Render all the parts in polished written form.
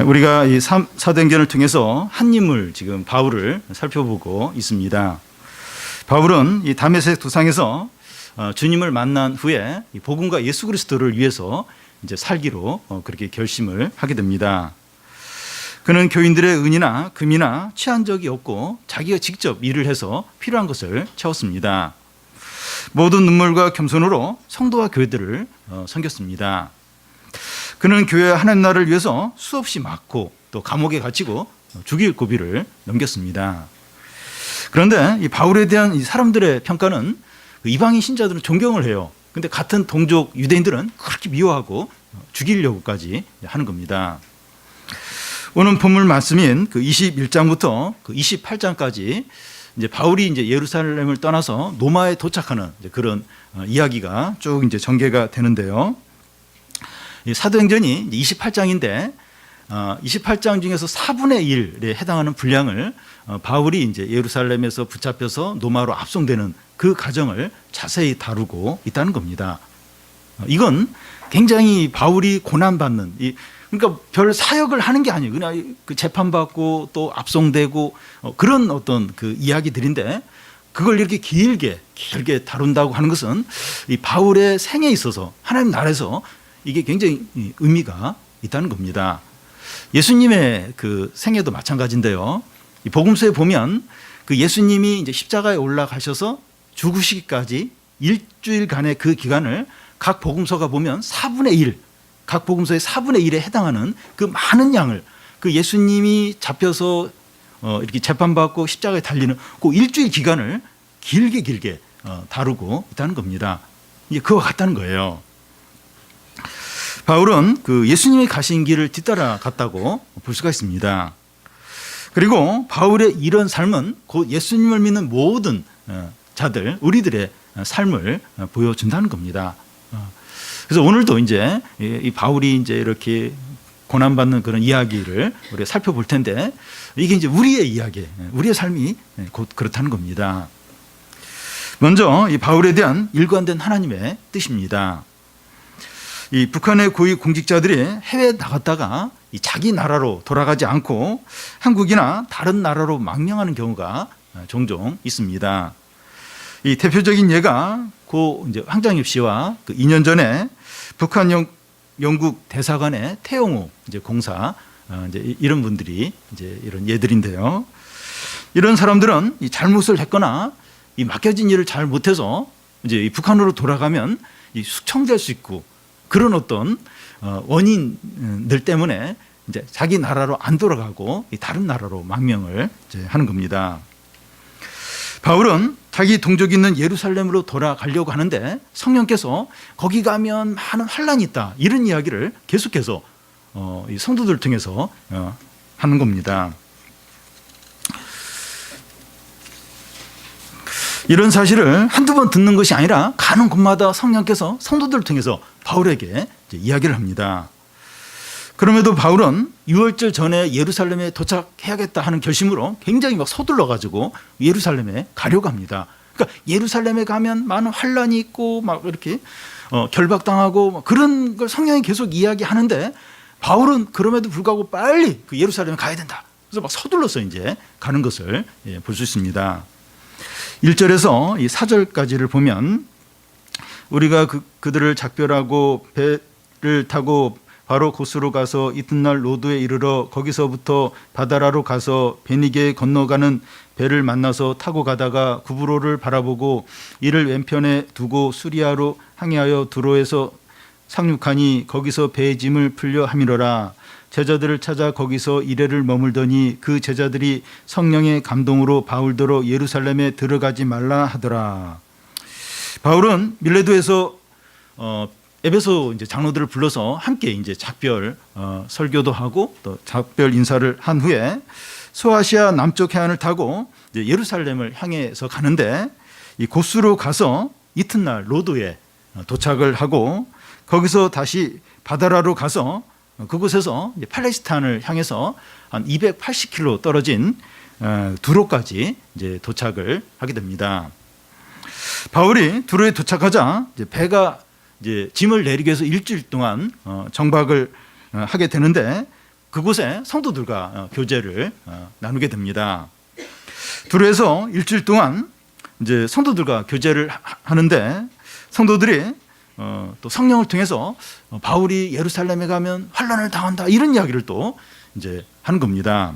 우리가 이 사도행전을 통해서 한 인물 지금 바울을 살펴보고 있습니다. 바울은 이 다메섹 도상에서 주님을 만난 후에 이 복음과 예수 그리스도를 위해서 이제 살기로 그렇게 결심을 하게 됩니다. 그는 교인들의 은이나 금이나 취한 적이 없고 자기가 직접 일을 해서 필요한 것을 채웠습니다. 모든 눈물과 겸손으로 성도와 교회들을 섬겼습니다. 그는 교회 하나님 나라를 위해서 수없이 맞고 또 감옥에 갇히고 죽일 고비를 넘겼습니다. 그런데 이 바울에 대한 이 사람들의 평가는 이방인 신자들은 존경을 해요. 그런데 같은 동족 유대인들은 그렇게 미워하고 죽이려고까지 하는 겁니다. 오늘 본문 말씀인 그 21장부터 그 28장까지 이제 바울이 이제 예루살렘을 떠나서 노마에 도착하는 이제 그런 이야기가 쭉 이제 전개가 되는데요. 이 사도행전이 28장인데 28장 중에서 4분의 1에 해당하는 분량을 바울이 이제 예루살렘에서 붙잡혀서 노마로 압송되는 그 과정을 자세히 다루고 있다는 겁니다. 이건 굉장히 바울이 고난받는 그러니까 별 사역을 하는 게 아니에요. 그냥 그 재판받고 또 압송되고 그런 어떤 그 이야기들인데 그걸 이렇게 길게 다룬다고 하는 것은 이 바울의 생에 있어서 하나님 나라에서 이게 굉장히 의미가 있다는 겁니다. 예수님의 그 생애도 마찬가지인데요. 이 복음서에 보면 그 예수님이 이제 십자가에 올라가셔서 죽으시기까지 일주일간의 그 기간을 각 복음서가 보면 4분의 1, 각 복음서의 4분의 1에 해당하는 그 많은 양을 그 예수님이 잡혀서 이렇게 재판받고 십자가에 달리는 그 일주일 기간을 길게 다루고 있다는 겁니다. 이게 그와 같다는 거예요. 바울은 그 예수님이 가신 길을 뒤따라 갔다고 볼 수가 있습니다. 그리고 바울의 이런 삶은 곧 예수님을 믿는 모든 자들, 우리들의 삶을 보여준다는 겁니다. 그래서 오늘도 이제 이 바울이 이제 이렇게 고난받는 그런 이야기를 우리가 살펴볼 텐데 이게 이제 우리의 이야기, 우리의 삶이 곧 그렇다는 겁니다. 먼저 이 바울에 대한 일관된 하나님의 뜻입니다. 이 북한의 고위 공직자들이 해외에 나갔다가 이 자기 나라로 돌아가지 않고 한국이나 다른 나라로 망명하는 경우가 종종 있습니다. 이 대표적인 예가 고 이제 황장엽 씨와 그 2년 전에 북한 영국 대사관의 태영호 이제 공사 이제 이런 분들이 이제 이런 예들인데요. 이런 사람들은 이 잘못을 했거나 이 맡겨진 일을 잘 못해서 이제 이 북한으로 돌아가면 이 숙청될 수 있고 그런 어떤 원인들 때문에 이제 자기 나라로 안 돌아가고 다른 나라로 망명을 이제 하는 겁니다. 바울은 자기 동족이 있는 예루살렘으로 돌아가려고 하는데 성령께서 거기 가면 많은 환란이 있다 이런 이야기를 계속해서 이 성도들 통해서 하는 겁니다. 이런 사실을 한두 번 듣는 것이 아니라 가는 곳마다 성령께서 성도들을 통해서 바울에게 이야기를 합니다. 그럼에도 바울은 6월절 전에 예루살렘에 도착해야겠다 하는 결심으로 굉장히 막 서둘러 가지고 예루살렘에 가려고 합니다. 그러니까 예루살렘에 가면 많은 환란이 있고 막 이렇게 결박당하고 그런 걸 성령이 계속 이야기하는데 바울은 그럼에도 불구하고 빨리 그 예루살렘에 가야 된다. 그래서 막 서둘러서 이제 가는 것을 볼 수 있습니다. 1절에서 이 4절까지를 보면 우리가 그들을 작별하고 배를 타고 바로 고스로 가서 이튿날 로드에 이르러 거기서부터 바다라로 가서 베니게에 건너가는 배를 만나서 타고 가다가 구브로를 바라보고 이를 왼편에 두고 수리아로 항해하여 두로에서 상륙하니 거기서 배의 짐을 풀려 함이러라. 제자들을 찾아 거기서 이레를 머물더니 그 제자들이 성령의 감동으로 바울더러 예루살렘에 들어가지 말라 하더라. 바울은 밀레도에서 에베소 이제 장로들을 불러서 함께 이제 작별 설교도 하고 또 작별 인사를 한 후에 소아시아 남쪽 해안을 타고 이제 예루살렘을 향해서 가는데 이 고스로 가서 이튿날 로드에 도착을 하고 거기서 다시 바다라로 가서 그곳에서 이제 팔레스타인을 향해서 한 280km 떨어진 두로까지 이제 도착을 하게 됩니다. 바울이 두로에 도착하자 이제 배가 이제 짐을 내리기 위해서 일주일 동안 정박을 하게 되는데 그곳에 성도들과 교제를 나누게 됩니다. 두로에서 일주일 동안 이제 성도들과 교제를 하는데 성도들이 또 성령을 통해서 바울이 예루살렘에 가면 환난을 당한다 이런 이야기를 또 이제 하는 겁니다.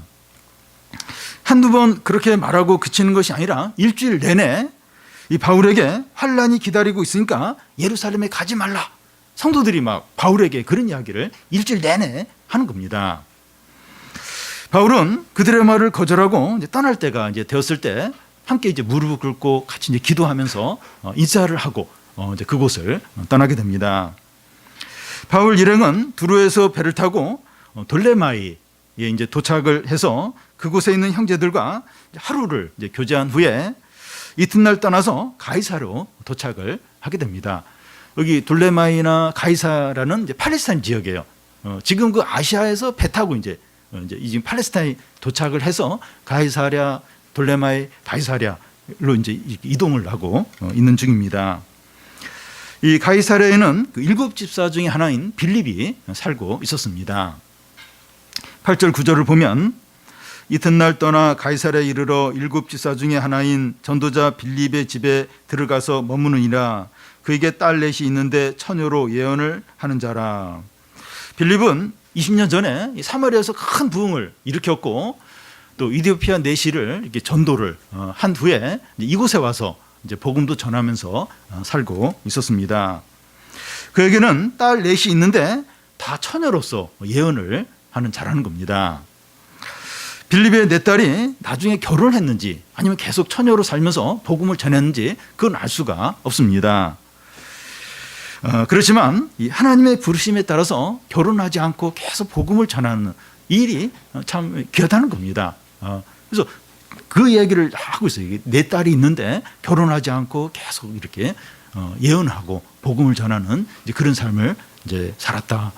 한두 번 그렇게 말하고 그치는 것이 아니라 일주일 내내 이 바울에게 환난이 기다리고 있으니까 예루살렘에 가지 말라. 성도들이 막 바울에게 그런 이야기를 일주일 내내 하는 겁니다. 바울은 그들의 말을 거절하고 이제 떠날 때가 이제 되었을 때 함께 이제 무릎을 꿇고 같이 이제 기도하면서 인사를 하고 이제 그곳을 떠나게 됩니다. 바울 일행은 두로에서 배를 타고 돌레마이에 이제 도착을 해서 그곳에 있는 형제들과 하루를 이제 교제한 후에 이튿날 떠나서 가이사로 도착을 하게 됩니다. 여기 돌레마이나 가이사라는 이제 팔레스타인 지역이에요. 지금 그 아시아에서 배 타고 이제 지금 팔레스타인 도착을 해서 가이사랴, 돌레마이, 가이사랴로 이제 이동을 하고 있는 중입니다. 이 가이사랴에는 그 7집사 중에 하나인 빌립이 살고 있었습니다. 8절 9절을 보면 이튿날 떠나 가이사랴에 이르러 7집사 중에 하나인 전도자 빌립의 집에 들어가서 머무느니라. 그에게 딸 넷이 있는데 처녀로 예언을 하는 자라. 빌립은 20년 전에 사마리아에서 큰 부흥을 일으켰고 또 이디오피아 내시를 이렇게 전도를 한 후에 이곳에 와서 이제 복음도 전하면서 살고 있었습니다. 그에게는 딸 넷이 있는데 다 처녀로서 예언을 하는 자라는 겁니다. 빌립의 네 딸이 나중에 결혼했는지 아니면 계속 처녀로 살면서 복음을 전했는지 그건 알 수가 없습니다. 그렇지만 이 하나님의 부르심에 따라서 결혼하지 않고 계속 복음을 전하는 일이 참 귀하다는 겁니다. 그래서 그 얘기를 하고 있어요. 네 딸이 있는데 결혼하지 않고 계속 이렇게 예언하고 복음을 전하는 이제 그런 삶을 이제 살았다.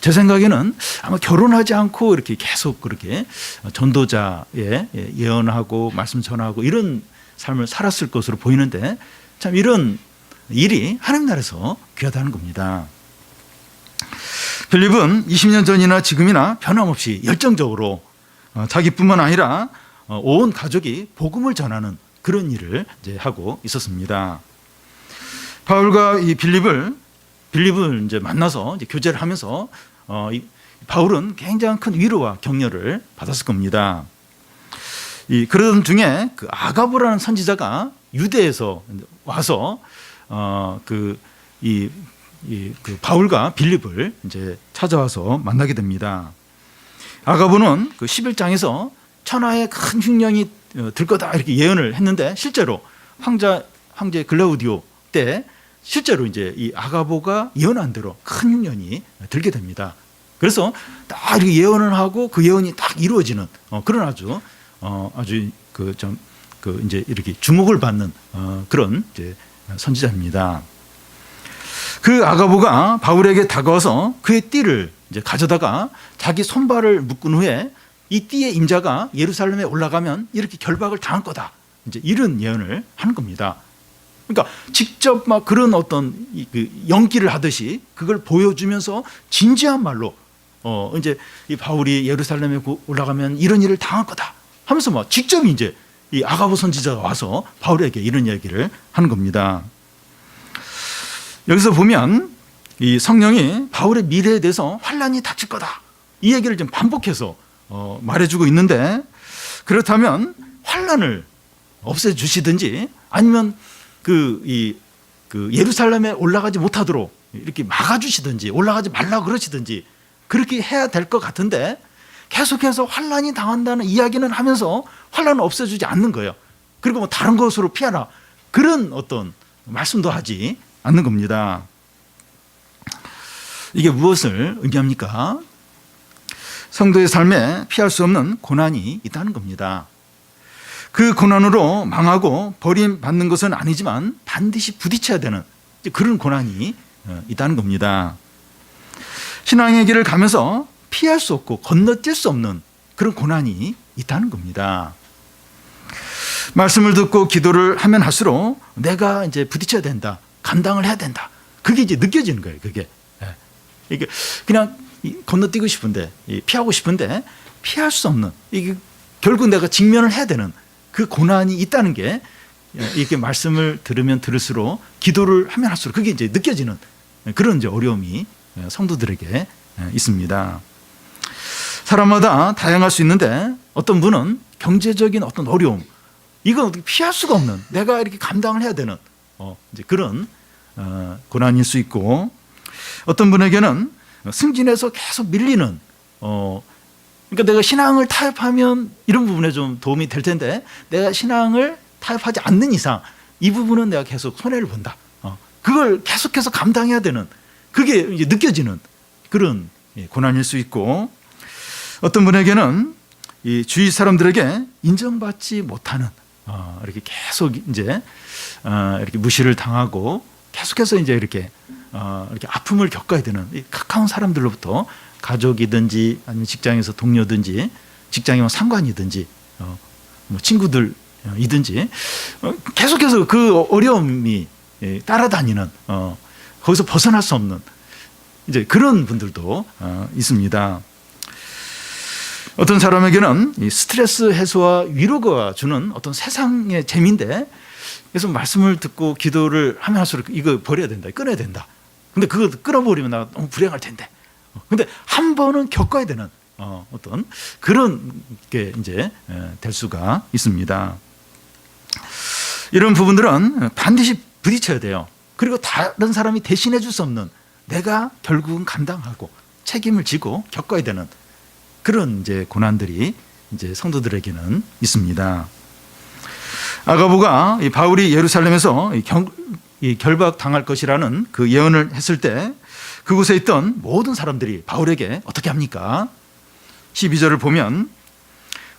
제 생각에는 아마 결혼하지 않고 이렇게 계속 그렇게 전도자의 예언하고 말씀 전하고 이런 삶을 살았을 것으로 보이는데 참 이런 일이 하나님 나라에서 귀하다는 겁니다. 빌립은 20년 전이나 지금이나 변함없이 열정적으로 자기뿐만 아니라 온 가족이 복음을 전하는 그런 일을 이제 하고 있었습니다. 바울과 이 빌립을 이제 만나서 이제 교제를 하면서 바울은 굉장히 큰 위로와 격려를 받았을 겁니다. 그러던 중에 그 아가보라는 선지자가 유대에서 와서 그 바울과 빌립을 이제 찾아와서 만나게 됩니다. 아가보는 그 11장에서 천하의 큰 흉년이 들 거다 이렇게 예언을 했는데 실제로 황제 글라우디오 때 실제로 이제 이 아가보가 예언한 대로 큰 흉년이 들게 됩니다. 그래서 딱 이렇게 예언을 하고 그 예언이 딱 이루어지는 그런 아주 이제 이렇게 주목을 받는 그런 이제 선지자입니다. 그 아가보가 바울에게 다가와서 그의 띠를 이제 가져다가 자기 손발을 묶은 후에 이 띠의 임자가 예루살렘에 올라가면 이렇게 결박을 당할 거다. 이제 이런 예언을 하는 겁니다. 그러니까 직접 막 그런 어떤 그 연기를 하듯이 그걸 보여주면서 진지한 말로 이제 이 바울이 예루살렘에 올라가면 이런 일을 당할 거다 하면서 막 직접 이제 이 아가보 선지자가 와서 바울에게 이런 얘기를 하는 겁니다. 여기서 보면 이 성령이 바울의 미래에 대해서 환난이 닥칠 거다 이 얘기를 좀 반복해서 말해주고 있는데 그렇다면 환난을 없애주시든지 아니면 그 예루살렘에 올라가지 못하도록 이렇게 막아주시든지 올라가지 말라고 그러시든지 그렇게 해야 될 것 같은데 계속해서 환난이 당한다는 이야기는 하면서 환난을 없애주지 않는 거예요. 그리고 뭐 다른 것으로 피하라 그런 어떤 말씀도 하지 않는 겁니다. 이게 무엇을 의미합니까? 성도의 삶에 피할 수 없는 고난이 있다는 겁니다. 그 고난으로 망하고 버림받는 것은 아니지만 반드시 부딪혀야 되는 그런 고난이 있다는 겁니다. 신앙의 길을 가면서 피할 수 없고 건너뛸 수 없는 그런 고난이 있다는 겁니다. 말씀을 듣고 기도를 하면 할수록 내가 이제 부딪혀야 된다, 감당을 해야 된다. 그게 이제 느껴지는 거예요. 그게 이게 그냥 건너뛰고 싶은데, 피하고 싶은데 피할 수 없는, 이게 결국 내가 직면을 해야 되는 그 고난이 있다는 게 이렇게 말씀을 들으면 들을수록, 기도를 하면 할수록 그게 이제 느껴지는 그런 이제 어려움이 성도들에게 있습니다. 사람마다 다양할 수 있는데, 어떤 분은 경제적인 어떤 어려움, 이건 어떻게 피할 수가 없는, 내가 이렇게 감당을 해야 되는 이제 그런 고난일 수 있고, 어떤 분에게는 승진해서 계속 밀리는, 그러니까 내가 신앙을 타협하면 이런 부분에 좀 도움이 될 텐데, 내가 신앙을 타협하지 않는 이상 이 부분은 내가 계속 손해를 본다. 그걸 계속해서 감당해야 되는, 그게 이제 느껴지는 그런 고난일 수 있고, 어떤 분에게는 이 주위 사람들에게 인정받지 못하는, 이렇게 계속 이제 이렇게 무시를 당하고 계속해서 이제 이렇게 아픔을 겪어야 되는, 이 가까운 사람들로부터, 가족이든지 아니면 직장에서 동료든지, 직장이면 상관이든지 뭐 친구들이든지 계속해서 그 어려움이 따라다니는, 거기서 벗어날 수 없는 이제 그런 분들도 있습니다. 어떤 사람에게는 이 스트레스 해소와 위로가 주는 어떤 세상의 재미인데, 그래서 말씀을 듣고 기도를 하면 할수록 이거 버려야 된다, 끊어야 된다. 근데 그거 끊어버리면 나 너무 불행할 텐데. 근데 한 번은 겪어야 되는 어떤 그런 게 이제 될 수가 있습니다. 이런 부분들은 반드시 부딪혀야 돼요. 그리고 다른 사람이 대신해 줄 수 없는, 내가 결국은 감당하고 책임을 지고 겪어야 되는 그런 이제 고난들이 이제 성도들에게는 있습니다. 아가보가 바울이 예루살렘에서 결박당할 것이라는 그 예언을 했을 때, 그곳에 있던 모든 사람들이 바울에게 어떻게 합니까? 12절을 보면,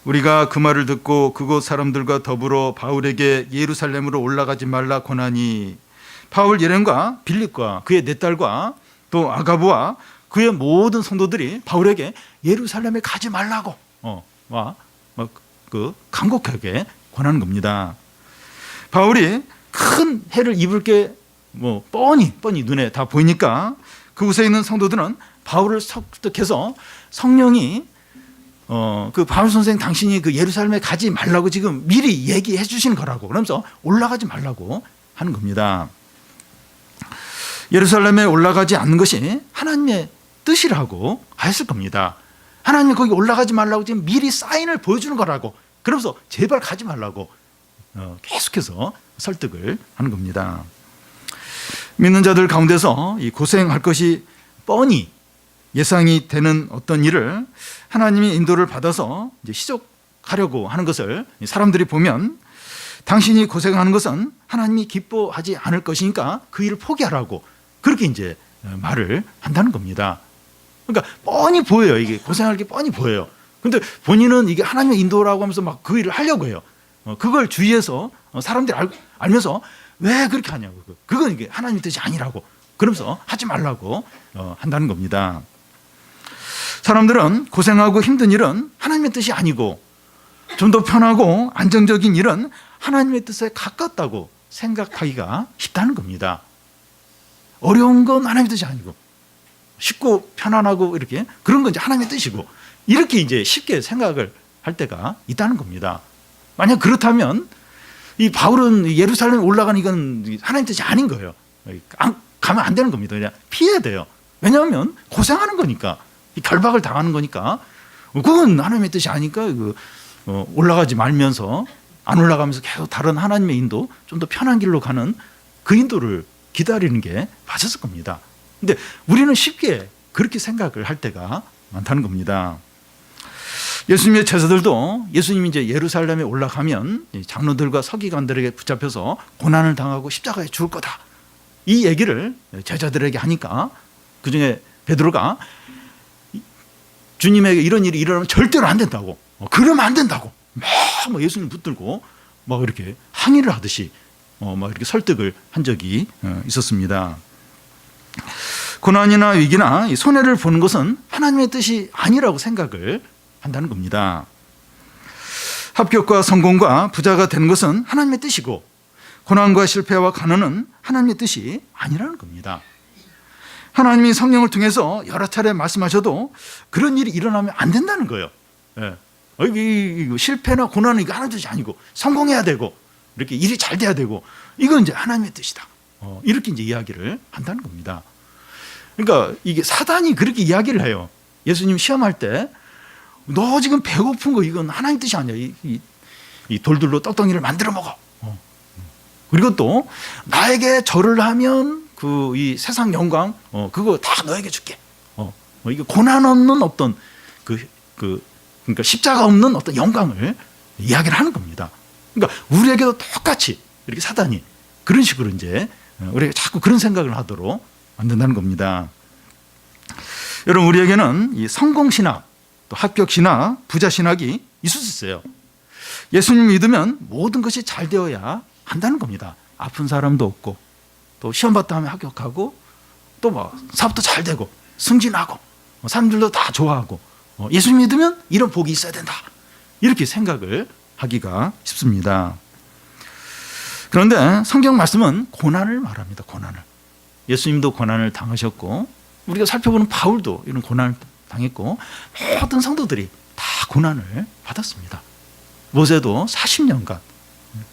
우리가 그 말을 듣고 그곳 사람들과 더불어 바울에게 예루살렘으로 올라가지 말라 고나니, 바울 예련과 빌립과 그의 네 딸과 또 아가보와 그의 모든 성도들이 바울에게 예루살렘에 가지 말라고 간곡하게 권하는 겁니다. 바울이 큰 해를 입을 게 뻔히 눈에 다 보이니까 그곳에 있는 성도들은 바울을 설득해서, 성령이 그 바울 선생, 당신이 그 예루살렘에 가지 말라고 지금 미리 얘기해 주시는 거라고, 그러면서 올라가지 말라고 하는 겁니다. 예루살렘에 올라가지 않는 것이 하나님의 뜻이라고 했을 겁니다. 하나님이 거기 올라가지 말라고 지금 미리 사인을 보여주는 거라고, 그러면서 제발 가지 말라고 계속해서 설득을 하는 겁니다. 믿는 자들 가운데서 이 고생할 것이 뻔히 예상이 되는 어떤 일을 하나님이 인도를 받아서 이제 시작하려고 하는 것을 사람들이 보면, 당신이 고생하는 것은 하나님이 기뻐하지 않을 것이니까 그 일을 포기하라고, 그렇게 이제 말을 한다는 겁니다. 그러니까 뻔히 보여요. 이게 고생할 게 뻔히 보여요. 근데 본인은 이게 하나님의 인도라고 하면서 막 그 일을 하려고 해요. 그걸 주위에서 사람들이 알면서 왜 그렇게 하냐고, 그건 이게 하나님의 뜻이 아니라고, 그러면서 하지 말라고 한다는 겁니다. 사람들은 고생하고 힘든 일은 하나님의 뜻이 아니고, 좀 더 편하고 안정적인 일은 하나님의 뜻에 가깝다고 생각하기가 쉽다는 겁니다. 어려운 건 하나님의 뜻이 아니고, 쉽고 편안하고 이렇게 그런 건 이제 하나님의 뜻이고, 이렇게 이제 쉽게 생각을 할 때가 있다는 겁니다. 만약 그렇다면 이 바울은 예루살렘에 올라가는 이건 하나님 뜻이 아닌 거예요. 가면 안 되는 겁니다. 그냥 피해야 돼요. 왜냐하면 고생하는 거니까, 결박을 당하는 거니까, 그건 하나님의 뜻이 아니까 올라가지 말면서, 안 올라가면서 계속 다른 하나님의 인도, 좀 더 편한 길로 가는 그 인도를 기다리는 게 맞았을 겁니다. 근데 우리는 쉽게 그렇게 생각을 할 때가 많다는 겁니다. 예수님의 제자들도 예수님이 이제 예루살렘에 올라가면 장로들과 서기관들에게 붙잡혀서 고난을 당하고 십자가에 죽을 거다, 이 얘기를 제자들에게 하니까, 그중에 베드로가 주님에게 이런 일이 일어나면 절대로 안 된다고, 그러면 안 된다고 막 예수님 붙들고 막 이렇게 항의를 하듯이 막 이렇게 설득을 한 적이 있었습니다. 고난이나 위기나 손해를 보는 것은 하나님의 뜻이 아니라고 생각을 한다는 겁니다. 합격과 성공과 부자가 되는 것은 하나님의 뜻이고, 고난과 실패와 가난은 하나님의 뜻이 아니라는 겁니다. 하나님이 성령을 통해서 여러 차례 말씀하셔도 그런 일이 일어나면 안 된다는 거예요. 예. 이거 실패나 고난은 이거 하는 뜻이 아니고 성공해야 되고 이렇게 일이 잘 돼야 되고 이건 이제 하나님의 뜻이다. 이렇게 이제 이야기를 한다는 겁니다. 그러니까 이게 사단이 그렇게 이야기를 해요. 예수님 시험할 때 너 지금 배고픈 거 이건 하나님 뜻이 아니야. 이 돌들로 떡덩이를 만들어 먹어. 그리고 또 나에게 절을 하면 이 세상 영광 그거 다 너에게 줄게. 이게 고난 없는 어떤 그러니까 십자가 없는 어떤 영광을 이야기를 하는 겁니다. 그러니까 우리에게도 똑같이 이렇게 사단이 그런 식으로 이제 우리가 자꾸 그런 생각을 하도록 만든다는 겁니다. 여러분, 우리에게는 이 성공 신학, 또 합격 신학, 부자 신학이 있을 수 있어요. 예수님 믿으면 모든 것이 잘 되어야 한다는 겁니다. 아픈 사람도 없고, 또 시험 봤다 하면 합격하고, 또 뭐 사업도 잘 되고, 승진하고, 사람들도 다 좋아하고, 예수님 믿으면 이런 복이 있어야 된다. 이렇게 생각을 하기가 쉽습니다. 그런데 성경 말씀은 고난을 말합니다. 고난을. 예수님도 고난을 당하셨고, 우리가 살펴보는 바울도 이런 고난을 당했고, 모든 성도들이 다 고난을 받았습니다. 모세도 40년간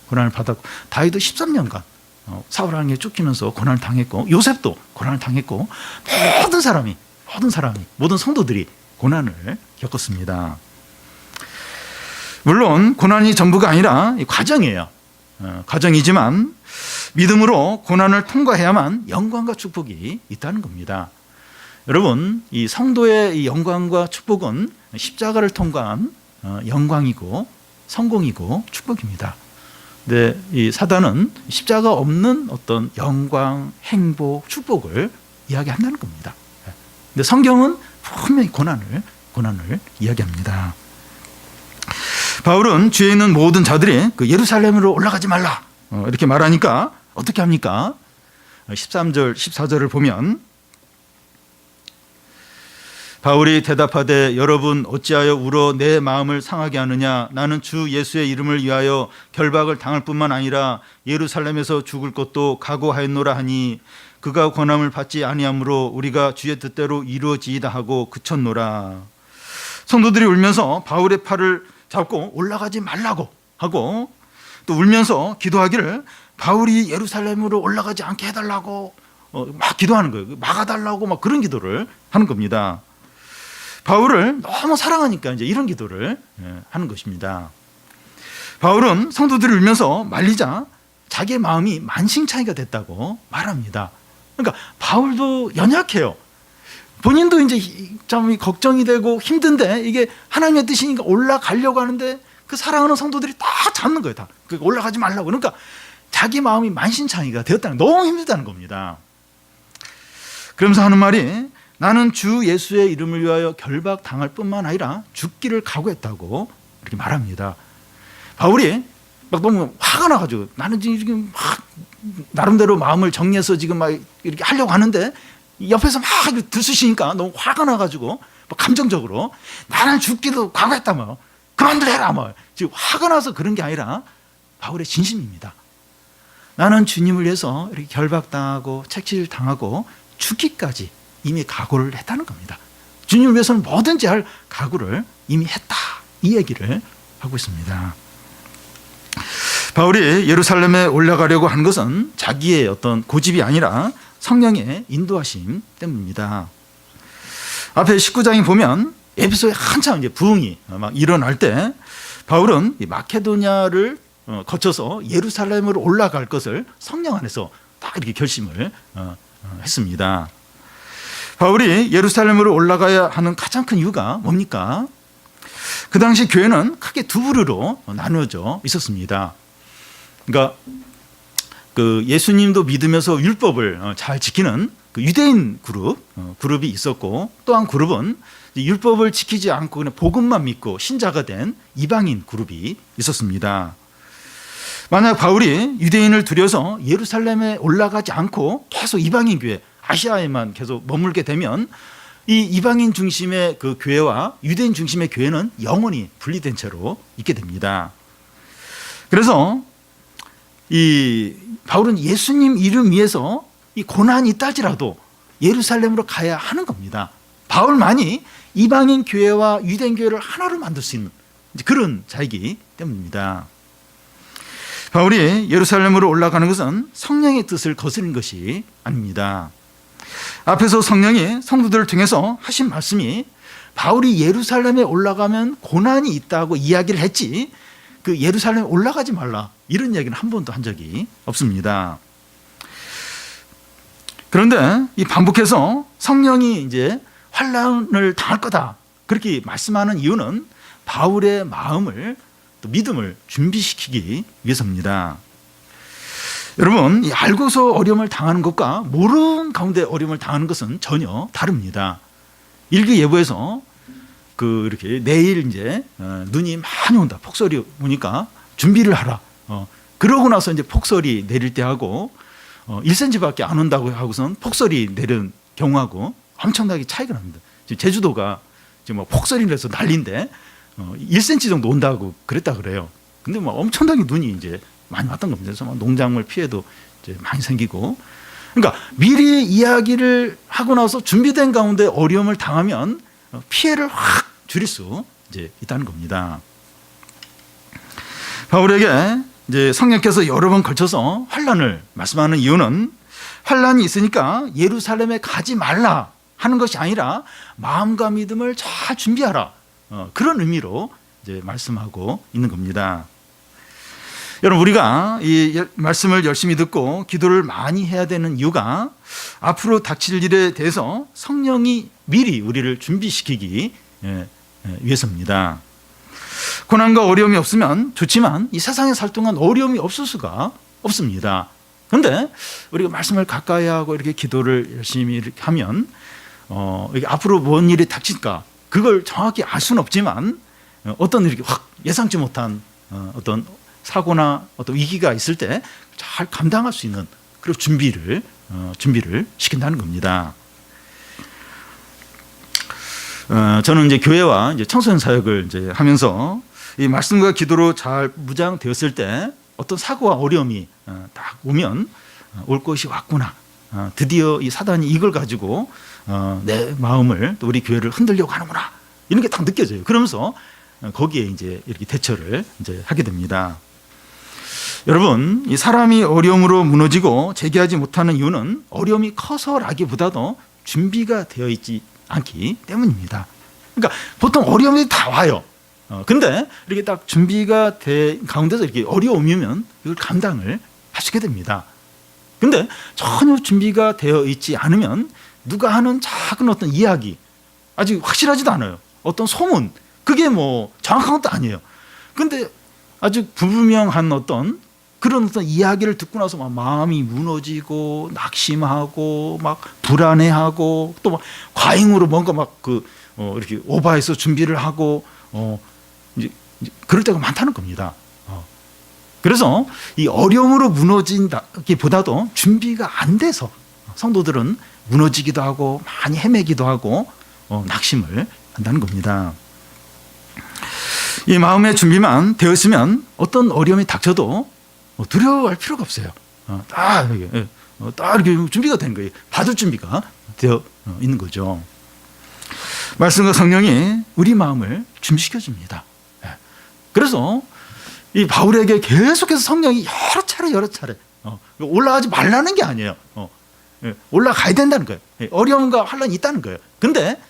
고난을 받았고, 다윗도 13년간 사울왕에게 쫓기면서 고난을 당했고, 요셉도 고난을 당했고, 모든 성도들이 고난을 겪었습니다. 물론 고난이 전부가 아니라 과정이에요. 과정이지만 믿음으로 고난을 통과해야만 영광과 축복이 있다는 겁니다. 여러분, 이 성도의 이 영광과 축복은 십자가를 통과한 영광이고 성공이고 축복입니다. 근데 이 사단은 십자가 없는 어떤 영광, 행복, 축복을 이야기한다는 겁니다. 근데 성경은 분명히 고난을 이야기합니다. 바울은 주에 있는 모든 자들이 예루살렘으로 올라가지 말라 이렇게 말하니까 어떻게 합니까? 13절, 14절을 보면 바울이 대답하되 여러분 어찌하여 울어 내 마음을 상하게 하느냐. 나는 주 예수의 이름을 위하여 결박을 당할 뿐만 아니라 예루살렘에서 죽을 것도 각오하였노라 하니 그가 권함을 받지 아니하므로 우리가 주의 뜻대로 이루어지이다 하고 그쳤노라. 성도들이 울면서 바울의 팔을 잡고 올라가지 말라고 하고 또 울면서 기도하기를 바울이 예루살렘으로 올라가지 않게 해달라고 막 기도하는 거예요. 막아달라고 막 그런 기도를 하는 겁니다. 바울을 너무 사랑하니까 이제 이런 기도를 하는 것입니다. 바울은 성도들을 울면서 말리자 자기의 마음이 만신창이가 됐다고 말합니다. 그러니까 바울도 연약해요. 본인도 이제 좀 걱정이 되고 힘든데 이게 하나님의 뜻이니까 올라가려고 하는데 그 사랑하는 성도들이 다 잡는 거예요. 다 올라가지 말라고. 그러니까 자기 마음이 만신창이가 되었다는, 너무 힘들다는 겁니다. 그러면서 하는 말이 나는 주 예수의 이름을 위하여 결박 당할 뿐만 아니라 죽기를 각오했다고 이렇게 말합니다. 바울이 막 너무 화가 나가지고 나는 지금 막 나름대로 마음을 정리해서 지금 막 이렇게 하려고 하는데 옆에서 막 들쑤시니까 너무 화가 나가지고 감정적으로 나는 죽기도 각오했다 뭐 그만두라 뭐 지금 화가 나서 그런 게 아니라 바울의 진심입니다. 나는 주님을 위해서 이렇게 결박당하고 채찍을 당하고 죽기까지 이미 각오를 했다는 겁니다. 주님을 위해서는 뭐든지 할 각오를 이미 했다. 이 얘기를 하고 있습니다. 바울이 예루살렘에 올라가려고 한 것은 자기의 어떤 고집이 아니라 성령의 인도하심 때문입니다. 앞에 19장에 보면 에베소에 한참 이제 부흥이 막 일어날 때 바울은 마케도냐를 거쳐서 예루살렘으로 올라갈 것을 성령 안에서 딱 이렇게 결심을 했습니다. 바울이 예루살렘으로 올라가야 하는 가장 큰 이유가 뭡니까? 그 당시 교회는 크게 두 부류로 나누어져 있었습니다. 그러니까 그 예수님도 믿으면서 율법을 잘 지키는 그 유대인 그룹이 있었고, 또 한 그룹은 율법을 지키지 않고 그냥 복음만 믿고 신자가 된 이방인 그룹이 있었습니다. 만약 바울이 유대인을 들여서 예루살렘에 올라가지 않고 계속 이방인 교회, 아시아에만 계속 머물게 되면 이 이방인 중심의 그 교회와 유대인 중심의 교회는 영원히 분리된 채로 있게 됩니다. 그래서 이 바울은 예수님 이름 위해서 이 고난이 있다 할지라도 예루살렘으로 가야 하는 겁니다. 바울만이 이방인 교회와 유대인 교회를 하나로 만들 수 있는 그런 자이기 때문입니다. 바울이 예루살렘으로 올라가는 것은 성령의 뜻을 거스른 것이 아닙니다. 앞에서 성령이 성도들을 통해서 하신 말씀이 바울이 예루살렘에 올라가면 고난이 있다고 이야기를 했지, 그 예루살렘에 올라가지 말라 이런 이야기는 한 번도 한 적이 없습니다. 그런데 이 반복해서 성령이 이제 환난을 당할 거다 그렇게 말씀하는 이유는 바울의 마음을, 또 믿음을 준비시키기 위해서입니다. 여러분, 이 알고서 어려움을 당하는 것과 모르는 가운데 어려움을 당하는 것은 전혀 다릅니다. 일기예보에서 이렇게 내일 이제 눈이 많이 온다, 폭설이 오니까 준비를 하라. 그러고 나서 이제 폭설이 내릴 때 하고 1cm밖에 안 온다고 하고선 폭설이 내린 경우하고 엄청나게 차이가 납니다. 지금 제주도가 지금 막 폭설이 내서 난리인데 1cm 정도 온다고 그랬다 그래요. 근데 막 엄청나게 눈이 이제 많이 왔던 겁니다. 그래서 막 농작물 피해도 이제 많이 생기고. 그러니까 미리 이야기를 하고 나서 준비된 가운데 어려움을 당하면 피해를 확 줄일 수 이제 있다는 겁니다. 바울에게 이제 성령께서 여러 번 걸쳐서 환난을 말씀하는 이유는 환난이 있으니까 예루살렘에 가지 말라 하는 것이 아니라 마음과 믿음을 잘 준비하라, 그런 의미로 이제 말씀하고 있는 겁니다. 여러분, 우리가 이 말씀을 열심히 듣고 기도를 많이 해야 되는 이유가 앞으로 닥칠 일에 대해서 성령이 미리 우리를 준비시키기 위해서입니다. 고난과 어려움이 없으면 좋지만 이 세상에 살 동안 어려움이 없을 수가 없습니다. 그런데 우리가 말씀을 가까이 하고 이렇게 기도를 열심히 이렇게 하면 이게 앞으로 뭔 일이 닥칠까 그걸 정확히 알 수는 없지만 어떤 이렇게 확 예상치 못한 어떤 사고나 어떤 위기가 있을 때 잘 감당할 수 있는 그런 준비를 시킨다는 겁니다. 저는 이제 교회와 이제 청소년 사역을 이제 하면서 이 말씀과 기도로 잘 무장되었을 때 어떤 사고와 어려움이 딱 오면 올 것이 왔구나. 드디어 이 사단이 이걸 가지고 내 마음을, 또 우리 교회를 흔들려고 하는구나. 이런 게 딱 느껴져요. 그러면서 거기에 이제 이렇게 대처를 이제 하게 됩니다. 여러분, 이 사람이 어려움으로 무너지고 재기하지 못하는 이유는 어려움이 커서라기보다도 준비가 되어 있지 않기 때문입니다. 그러니까 보통 어려움이 다 와요. 근데 이렇게 딱 준비가 된 가운데서 이렇게 어려움이면 이걸 감당을 하시게 됩니다. 근데 전혀 준비가 되어 있지 않으면 누가 하는 작은 어떤 이야기, 아직 확실하지도 않아요. 어떤 소문, 그게 뭐 정확한 것도 아니에요. 근데 아주 불분명한 어떤 그런 어떤 이야기를 듣고 나서 막 마음이 무너지고 낙심하고 막 불안해하고 또 막 과잉으로 뭔가 막 이렇게 오버해서 준비를 하고 이제 그럴 때가 많다는 겁니다. 그래서 이 어려움으로 무너진다기보다도 준비가 안 돼서 성도들은 무너지기도 하고 많이 헤매기도 하고 낙심을 한다는 겁니다. 이 마음의 준비만 되었으면 어떤 어려움이 닥쳐도 두려워할 필요가 없어요. 딱 이렇게 준비가 된 거예요. 받을 준비가 되어 있는 거죠. 말씀과 성령이 우리 마음을 준비시켜 줍니다. 그래서 이 바울에게 계속해서 성령이 여러 차례 올라가지 말라는 게 아니에요. 올라가야 된다는 거예요. 어려움과 환란이 있다는 거예요. 근데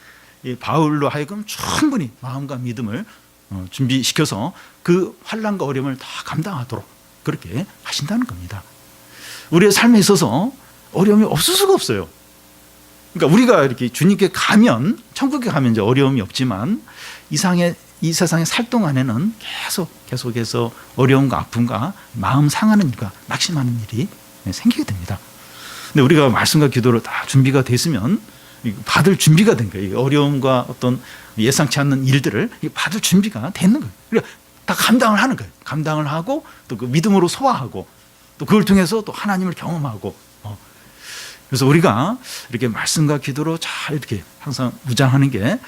이 바울로 하여금 충분히 마음과 믿음을 준비시켜서 그 환란과 어려움을 다 감당하도록 그렇게 하신다는 겁니다. 우리의 삶에 있어서 어려움이 없을 수가 없어요. 그러니까 우리가 이렇게 주님께 가면, 천국에 가면 이제 어려움이 없지만 이 세상에 살 동안에는 계속해서 어려움과 아픔과 마음 상하는 일과 낙심하는 일이 생기게 됩니다. 근데 우리가 말씀과 기도로 다 준비가 됐으면 받을 준비가 된 거예요. 어려움과 어떤 예상치 않는 일들을 받을 준비가 되는 거예요. 그러니까 다 감당을 하는 거예요. 감당을 하고 또 그 믿음으로 소화하고 또 그걸 통해서 또 하나님을 경험하고. 그래서 우리가 이렇게 말씀과 기도로 잘 이렇게 항상 무장하는 게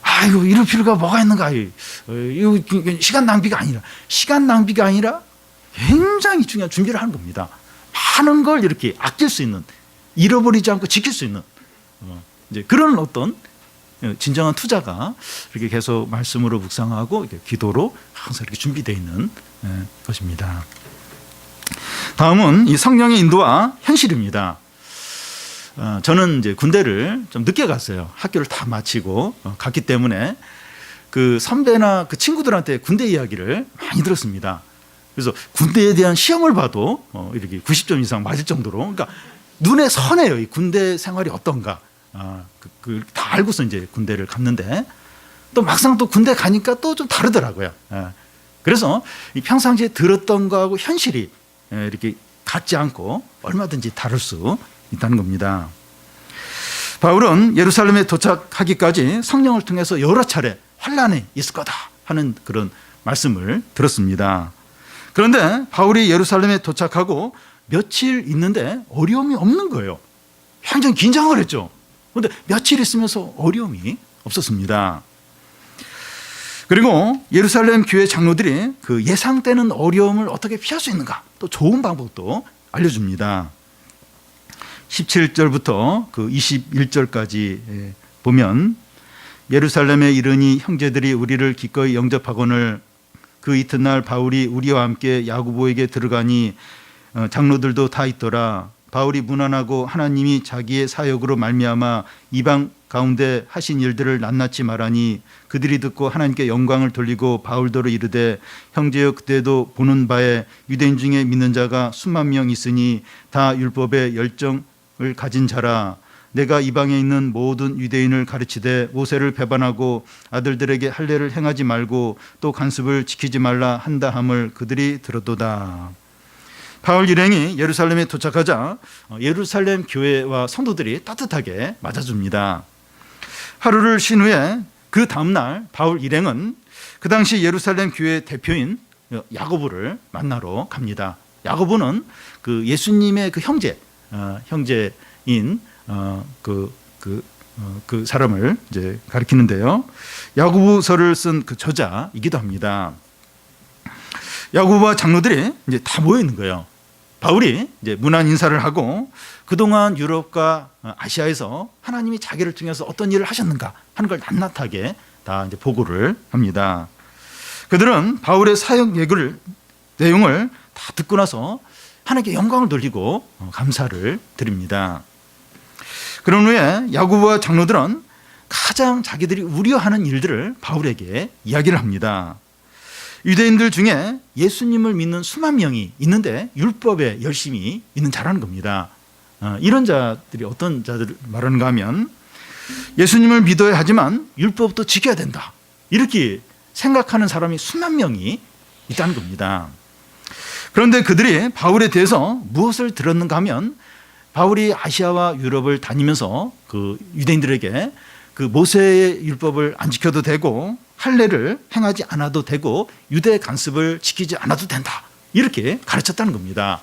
아이고 이럴 필요가 뭐가 있는가. 이거 시간 낭비가 아니라 굉장히 중요한 준비를 하는 겁니다. 많은 걸 이렇게 아낄 수 있는, 잃어버리지 않고 지킬 수 있는 이제 그런 어떤 진정한 투자가 이렇게 계속 말씀으로 묵상하고 이렇게 기도로 항상 이렇게 준비되어 있는 것입니다. 다음은 이 성령의 인도와 현실입니다. 저는 이제 군대를 좀 늦게 갔어요. 학교를 다 마치고 갔기 때문에 그 선배나 그 친구들한테 군대 이야기를 많이 들었습니다. 그래서 군대에 대한 시험을 봐도 이렇게 90점 이상 맞을 정도로, 그러니까 눈에 선해요. 이 군대 생활이 어떤가. 다 알고서 이제 군대를 갔는데 또 막상 또 군대 가니까 또 좀 다르더라고요. 그래서 이 평상시에 들었던 거하고 현실이 이렇게 같지 않고 얼마든지 다를 수 있다는 겁니다. 바울은 예루살렘에 도착하기까지 성령을 통해서 여러 차례 환난이 있을 거다 하는 그런 말씀을 들었습니다. 그런데 바울이 예루살렘에 도착하고 며칠 있는데 어려움이 없는 거예요. 굉장히 긴장을 했죠. 그런데 며칠 있으면서 어려움이 없었습니다. 그리고 예루살렘 교회 장로들이 그 예상되는 어려움을 어떻게 피할 수 있는가, 또 좋은 방법도 알려줍니다. 17절부터 그 21절까지 보면, 예루살렘에 이르니 형제들이 우리를 기꺼이 영접하거늘 그 이튿날 바울이 우리와 함께 야고보에게 들어가니 장로들도 다 있더라. 바울이 문안하고 하나님이 자기의 사역으로 말미암아 이방 가운데 하신 일들을 낱낱이 말하니 그들이 듣고 하나님께 영광을 돌리고 바울더러 이르되 형제여 그때도 보는 바에 유대인 중에 믿는 자가 수만 명 있으니 다 율법의 열정을 가진 자라. 내가 이방에 있는 모든 유대인을 가르치되 모세를 배반하고 아들들에게 할례를 행하지 말고 또 간습을 지키지 말라 한다 함을 그들이 들었도다. 바울 일행이 예루살렘에 도착하자 예루살렘 교회와 성도들이 따뜻하게 맞아줍니다. 하루를 쉰 후에 그 다음날 바울 일행은 그 당시 예루살렘 교회 대표인 야고보를 만나러 갑니다. 야고보는 그 예수님의 그 형제인 그 사람을 이제 가리키는데요. 야고보서를 쓴 그 저자이기도 합니다. 야고보와 장로들이 이제 다 모여 있는 거예요. 바울이 이제 문안 인사를 하고 그동안 유럽과 아시아에서 하나님이 자기를 통해서 어떤 일을 하셨는가 하는 걸 낱낱하게 다 이제 보고를 합니다. 그들은 바울의 사역 내용을 다 듣고 나서 하나님께 영광을 돌리고 감사를 드립니다. 그런 후에 야고보와 장로들은 가장 자기들이 우려하는 일들을 바울에게 이야기를 합니다. 유대인들 중에 예수님을 믿는 수만 명이 있는데 율법에 열심히 있는 자라는 겁니다. 이런 자들이 어떤 자들을 말하는가 하면 예수님을 믿어야 하지만 율법도 지켜야 된다, 이렇게 생각하는 사람이 수만 명이 있다는 겁니다. 그런데 그들이 바울에 대해서 무엇을 들었는가 하면 바울이 아시아와 유럽을 다니면서 그 유대인들에게 그 모세의 율법을 안 지켜도 되고 할례를 행하지 않아도 되고 유대 간습을 지키지 않아도 된다, 이렇게 가르쳤다는 겁니다.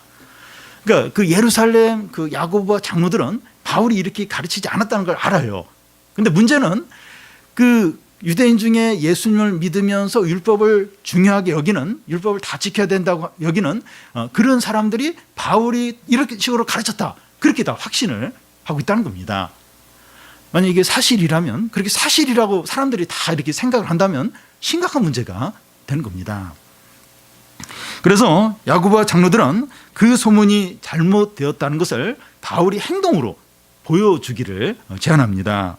그러니까 그 예루살렘 그 야고보와 장로들은 바울이 이렇게 가르치지 않았다는 걸 알아요. 근데 문제는 그 유대인 중에 예수님을 믿으면서 율법을 중요하게 여기는, 율법을 다 지켜야 된다고 여기는 그런 사람들이 바울이 이렇게 식으로 가르쳤다, 그렇게 다 확신을 하고 있다는 겁니다. 만약 이게 사실이라면, 그렇게 사실이라고 사람들이 다 이렇게 생각을 한다면 심각한 문제가 되는 겁니다. 그래서 야고보와 장로들은 그 소문이 잘못되었다는 것을 바울이 행동으로 보여주기를 제안합니다.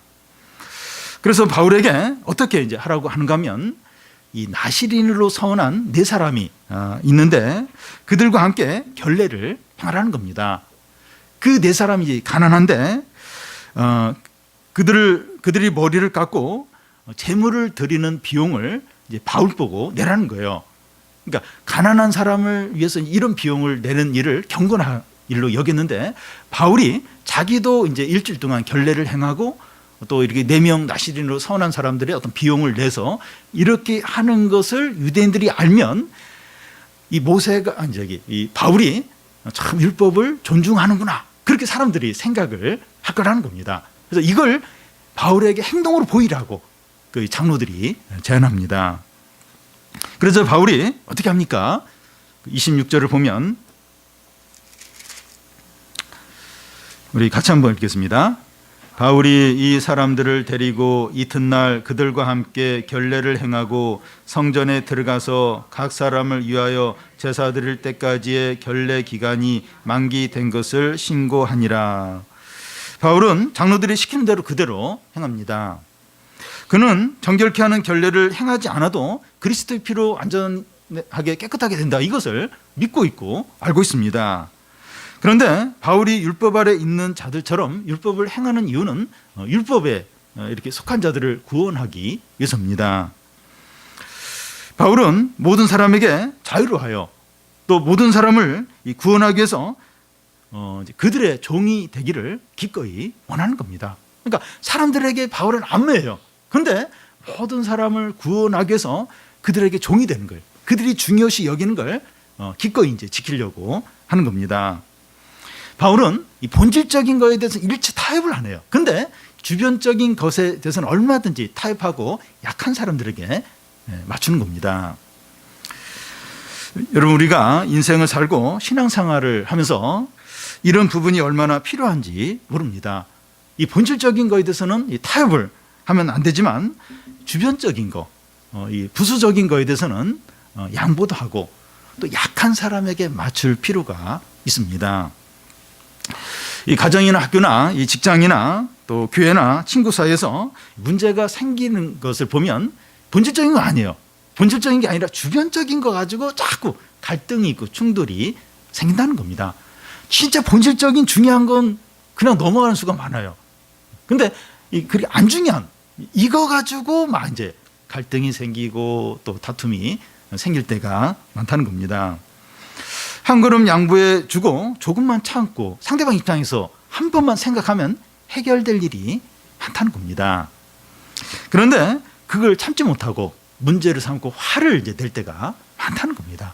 그래서 바울에게 어떻게 이제 하라고 하는가 하면, 이 나시린으로 서원한 네 사람이 있는데 그들과 함께 결례를 행하라는 겁니다. 그 네 사람이 가난한데 그들이 머리를 깎고 제물을 드리는 비용을 이제 바울 보고 내라는 거예요. 그러니까 가난한 사람을 위해서 이런 비용을 내는 일을 경건한 일로 여겼는데 바울이 자기도 이제 일주일 동안 결례를 행하고 또 이렇게 4명 나시린으로 서원한 사람들의 어떤 비용을 내서 이렇게 하는 것을 유대인들이 알면 이 이 바울이 참 율법을 존중하는구나, 그렇게 사람들이 생각을 할 거라는 겁니다. 그래서 이걸 바울에게 행동으로 보이라고 그 장로들이 제안합니다. 그래서 바울이 어떻게 합니까? 26절을 보면 우리 같이 한번 읽겠습니다. 바울이 이 사람들을 데리고 이튿날 그들과 함께 결례를 행하고 성전에 들어가서 각 사람을 위하여 제사 드릴 때까지의 결례 기간이 만기된 것을 신고하니라. 바울은 장로들이 시키는 대로 그대로 행합니다. 그는 정결케 하는 결례를 행하지 않아도 그리스도의 피로 완전하게 깨끗하게 된다, 이것을 믿고 있고 알고 있습니다. 그런데 바울이 율법 아래 있는 자들처럼 율법을 행하는 이유는 율법에 이렇게 속한 자들을 구원하기 위해서입니다. 바울은 모든 사람에게 자유로 하여 또 모든 사람을 구원하기 위해서 그들의 종이 되기를 기꺼이 원하는 겁니다. 그러니까 사람들에게 바울은 안매해요. 그런데 모든 사람을 구원하기 위해서 그들에게 종이 되는 거예요. 그들이 중요시 여기는 걸 기꺼이 이제 지키려고 하는 겁니다. 바울은 이 본질적인 것에 대해서 일체 타협을 안 해요. 그런데 주변적인 것에 대해서는 얼마든지 타협하고 약한 사람들에게 맞추는 겁니다. 여러분, 우리가 인생을 살고 신앙생활을 하면서 이런 부분이 얼마나 필요한지 모릅니다. 이 본질적인 것에 대해서는 이 타협을 하면 안 되지만 주변적인 거, 이 부수적인 것에 대해서는 양보도 하고 또 약한 사람에게 맞출 필요가 있습니다. 이 가정이나 학교나 이 직장이나 또 교회나 친구 사이에서 문제가 생기는 것을 보면 본질적인 거 아니에요. 본질적인 게 아니라 주변적인 거 가지고 자꾸 갈등이 있고 충돌이 생긴다는 겁니다. 진짜 본질적인 중요한 건 그냥 넘어가는 수가 많아요. 근데 그게 안 중요한 이거 가지고 막 이제 갈등이 생기고 또 다툼이 생길 때가 많다는 겁니다. 한 걸음 양보해 주고 조금만 참고 상대방 입장에서 한 번만 생각하면 해결될 일이 많다는 겁니다. 그런데 그걸 참지 못하고 문제를 삼고 화를 이제 낼 때가 많다는 겁니다.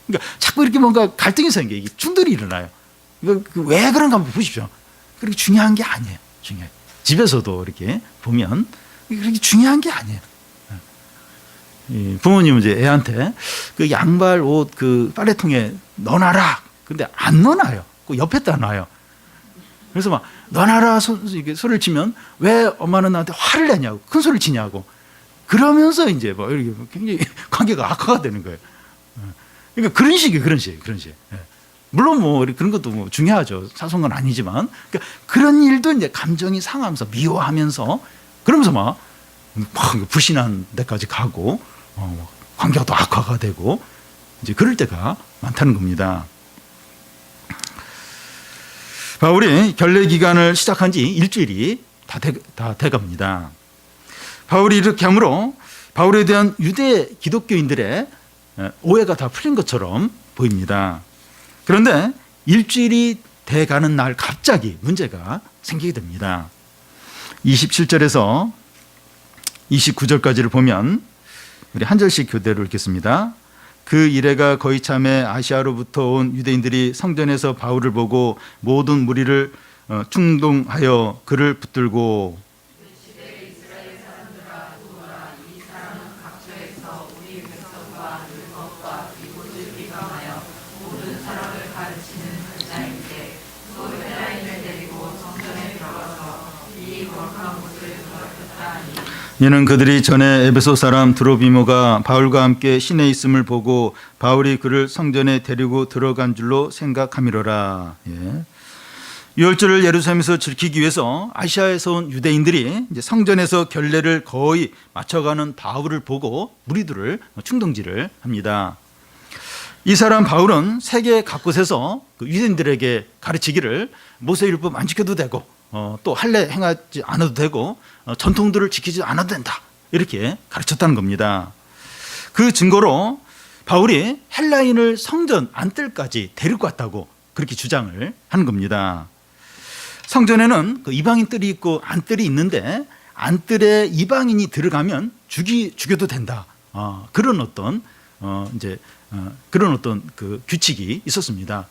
그러니까 자꾸 이렇게 뭔가 갈등이 생겨, 이게 충돌이 일어나요. 이거 왜 그런가 한번 보십시오. 그렇게 중요한 게 아니에요. 중요해요. 집에서도 이렇게 보면 그렇게 중요한 게 아니에요. 부모님은 이제 애한테 그 양말 옷 그 빨래통에 넣어놔라. 근데 안 넣어놔요. 그 옆에다 놔요. 그래서 막 넣어놔라 소리를 치면 왜 엄마는 나한테 화를 내냐고, 큰 소리를 치냐고. 그러면서 이제 뭐 이렇게 굉장히 관계가 악화가 되는 거예요. 그러니까 그런 식이에요. 물론 뭐 그런 것도 뭐 중요하죠. 사소한 건 아니지만 그러니까 그런 일도 이제 감정이 상하면서 미워하면서 그러면서 막 불신한 데까지 가고 관계가 또 악화가 되고 이제 그럴 때가 많다는 겁니다. 바울이 결례 기간을 시작한 지 일주일이 다 돼갑니다. 바울이 이렇게 함으로 바울에 대한 유대 기독교인들의 오해가 다 풀린 것처럼 보입니다. 그런데 일주일이 돼가는 날 갑자기 문제가 생기게 됩니다. 27절에서 29절까지를 보면 우리 한 절씩 교대로 읽겠습니다. 그 이래가 거의 참에 아시아로부터 온 유대인들이 성전에서 바울을 보고 모든 무리를 충동하여 그를 붙들고 이는 그들이 전에 에베소 사람 드로비모가 바울과 함께 시내에 있음을 보고 바울이 그를 성전에 데리고 들어간 줄로 생각함이로라. 유월절을 예루살렘에서 지키기 위해서 아시아에서 온 유대인들이 이제 성전에서 결례를 거의 맞춰가는 바울을 보고 무리들을 충동질을 합니다. 이 사람 바울은 세계 각곳에서 그 유대인들에게 가르치기를 모세율법 안 지켜도 되고 또 할례 행하지 않아도 되고 전통들을 지키지 않아도 된다, 이렇게 가르쳤다는 겁니다. 그 증거로 바울이 헬라인을 성전 안뜰까지 데리고 왔다고 그렇게 주장을 하는 겁니다. 성전에는 그 이방인 뜰이 있고 안뜰이 있는데 안뜰에 이방인이 들어가면 죽여도 된다. 그런 어떤 그 규칙이 있었습니다.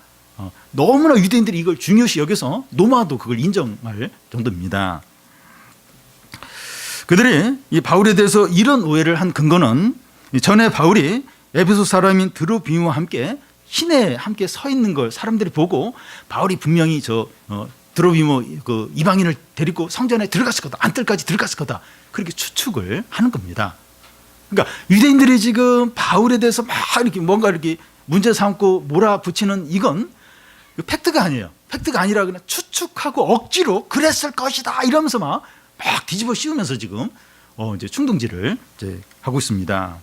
너무나 유대인들이 이걸 중요시 여겨서 로마도 그걸 인정할 정도입니다. 그들이 이 바울에 대해서 이런 오해를 한 근거는 전에 바울이 에베소 사람인 드로비모와 함께 시내에 함께 서 있는 걸 사람들이 보고 바울이 분명히 드로비모 그 이방인을 데리고 성전에 들어갔을 거다. 안뜰까지 들어갔을 거다. 그렇게 추측을 하는 겁니다. 그러니까 유대인들이 지금 바울에 대해서 막 이렇게 뭔가 이렇게 문제 삼고 몰아붙이는 이건 팩트가 아니에요. 팩트가 아니라 그냥 추측하고 억지로 그랬을 것이다 이러면서 막 뒤집어 씌우면서 지금 이제 충동질을 이제 하고 있습니다.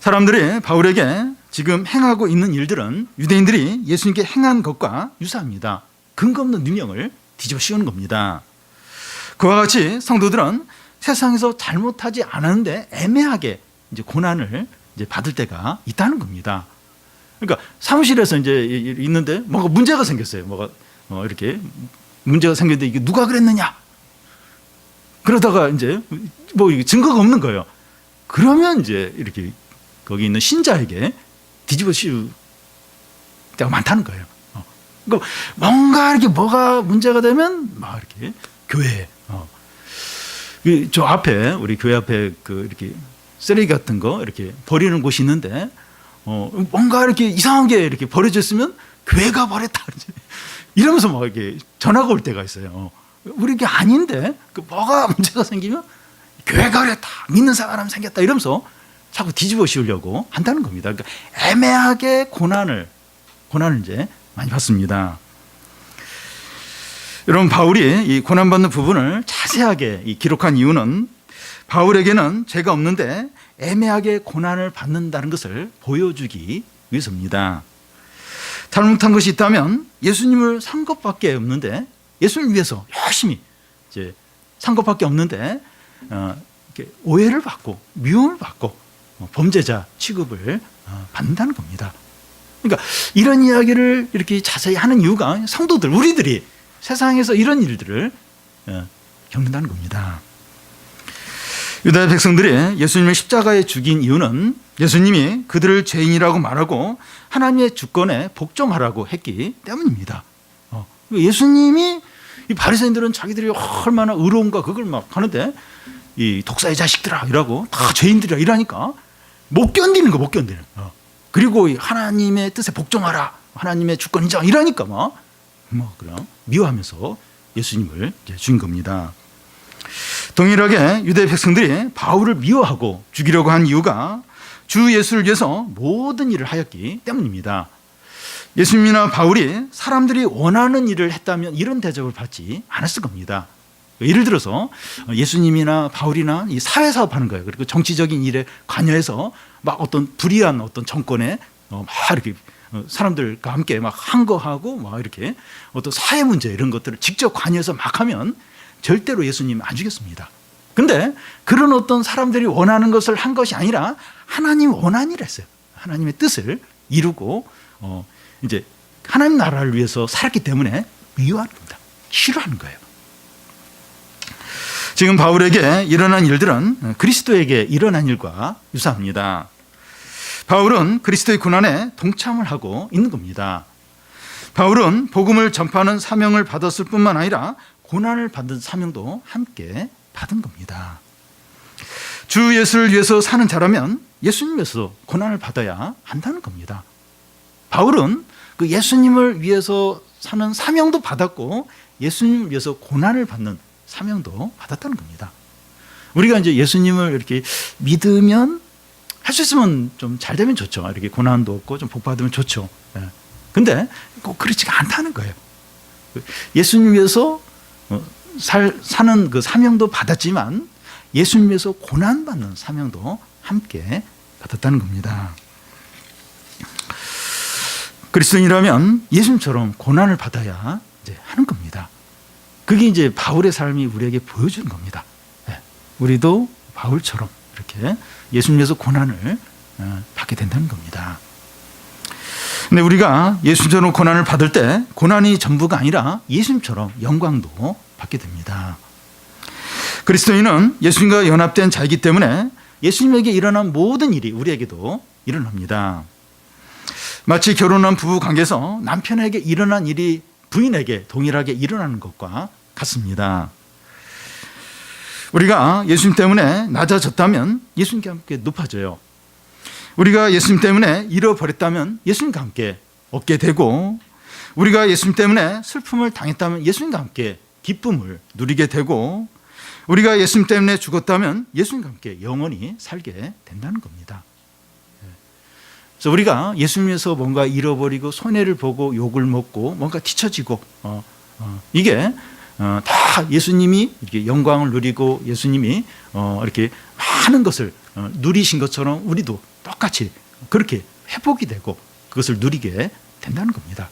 사람들이 바울에게 지금 행하고 있는 일들은 유대인들이 예수님께 행한 것과 유사합니다. 근거 없는 누명을 뒤집어 씌우는 겁니다. 그와 같이 성도들은 세상에서 잘못하지 않았는데 애매하게 이제 고난을 이제 받을 때가 있다는 겁니다. 그러니까 사무실에서 이제 있는데 뭔가 문제가 생겼어요. 뭐가 이렇게 문제가 생겼는데 이게 누가 그랬느냐? 그러다가 이제 뭐 증거가 없는 거예요. 그러면 이제 이렇게 거기 있는 신자에게 뒤집어 씌울 때가 많다는 거예요. 그러니까 뭔가 이렇게 뭐가 문제가 되면 막 이렇게 교회에 저 앞에 우리 교회 앞에 그 이렇게 쓰레기 같은 거 이렇게 버리는 곳이 있는데 뭔가 이렇게 이상한 게 이렇게 버려졌으면 교회가 버렸다 이러면서 막 이렇게 전화가 올 때가 있어요. 우리 게 아닌데 그 뭐가 문제가 생기면 교회가 그랬다, 믿는 사람 생겼다 이러면서 자꾸 뒤집어 씌우려고 한다는 겁니다. 그러니까 애매하게 고난을 이제 많이 받습니다. 여러분, 바울이 이 고난받는 부분을 자세하게 기록한 이유는 바울에게는 죄가 없는데 애매하게 고난을 받는다는 것을 보여주기 위해서입니다. 잘못한 것이 있다면 예수님을 산 것밖에 없는데 예수님을 위해서 열심히 이제 산 것밖에 없는데 이렇게 오해를 받고 미움을 받고 범죄자 취급을 받는다는 겁니다. 그러니까 이런 이야기를 이렇게 자세히 하는 이유가 성도들, 우리들이 세상에서 이런 일들을 겪는다는 겁니다. 유다 백성들이 예수님을 십자가에 죽인 이유는 예수님이 그들을 죄인이라고 말하고 하나님의 주권에 복종하라고 했기 때문입니다. 예수님이 이 바리새인들은 자기들이 얼마나 의로운가 그걸 막 하는데 이 독사의 자식들아 이라고 다 죄인들이라 이러니까 못 견디는 거 못 견디는. 그리고 하나님의 뜻에 복종하라, 하나님의 주권 인정 이러니까 막 그냥 미워하면서 예수님을 죽인 겁니다. 동일하게 유대 백성들이 바울을 미워하고 죽이려고 한 이유가 주 예수를 위해서 모든 일을 하였기 때문입니다. 예수님이나 바울이 사람들이 원하는 일을 했다면 이런 대접을 받지 않았을 겁니다. 예를 들어서 예수님이나 바울이나 이 사회사업하는 거예요. 그리고 정치적인 일에 관여해서 막 어떤 불의한 어떤 정권에 막 이렇게 사람들과 함께 막 항거하고 막 이렇게 어떤 사회 문제 이런 것들을 직접 관여해서 막 하면 절대로 예수님 안 죽였습니다. 근데 그런 어떤 사람들이 원하는 것을 한 것이 아니라 하나님 원하는 일을 했어요. 하나님의 뜻을 이루고 이제 하나님 나라를 위해서 살았기 때문에 미워하는 겁니다. 싫어하는 거예요. 지금 바울에게 일어난 일들은 그리스도에게 일어난 일과 유사합니다. 바울은 그리스도의 고난에 동참을 하고 있는 겁니다. 바울은 복음을 전파하는 사명을 받았을 뿐만 아니라 고난을 받은 사명도 함께 받은 겁니다. 주 예수를 위해서 사는 자라면 예수님 위해서 고난을 받아야 한다는 겁니다. 바울은 그 예수님을 위해서 사는 사명도 받았고 예수님을 위해서 고난을 받는 사명도 받았다는 겁니다. 우리가 이제 예수님을 이렇게 믿으면 할 수 있으면 좀 잘 되면 좋죠. 이렇게 고난도 없고 좀 복 받으면 좋죠. 근데 꼭 그렇지가 않다는 거예요. 예수님 위해서 사는 그 사명도 받았지만 예수님 위해서 고난받는 사명도 함께 받았다는 겁니다. 그리스도인이라면 예수님처럼 고난을 받아야 이제 하는 겁니다. 그게 이제 바울의 삶이 우리에게 보여주는 겁니다. 우리도 바울처럼 이렇게 예수님 위해서 고난을 받게 된다는 겁니다. 근데 우리가 예수님처럼 고난을 받을 때 고난이 전부가 아니라 예수님처럼 영광도 받게 됩니다. 그리스도인은 예수님과 연합된 자이기 때문에 예수님에게 일어난 모든 일이 우리에게도 일어납니다. 마치 결혼한 부부 관계에서 남편에게 일어난 일이 부인에게 동일하게 일어나는 것과 같습니다. 우리가 예수님 때문에 낮아졌다면 예수님과 함께 높아져요. 우리가 예수님 때문에 잃어버렸다면 예수님과 함께 얻게 되고 우리가 예수님 때문에 슬픔을 당했다면 예수님과 함께 기쁨을 누리게 되고, 우리가 예수님 때문에 죽었다면 예수님과 함께 영원히 살게 된다는 겁니다. 그래서 우리가 예수님에서 뭔가 잃어버리고 손해를 보고 욕을 먹고 뭔가 뒤처지고 이게 다 예수님이 이렇게 영광을 누리고 예수님이 이렇게 많은 것을 누리신 것처럼 우리도 똑같이 그렇게 회복이 되고 그것을 누리게 된다는 겁니다.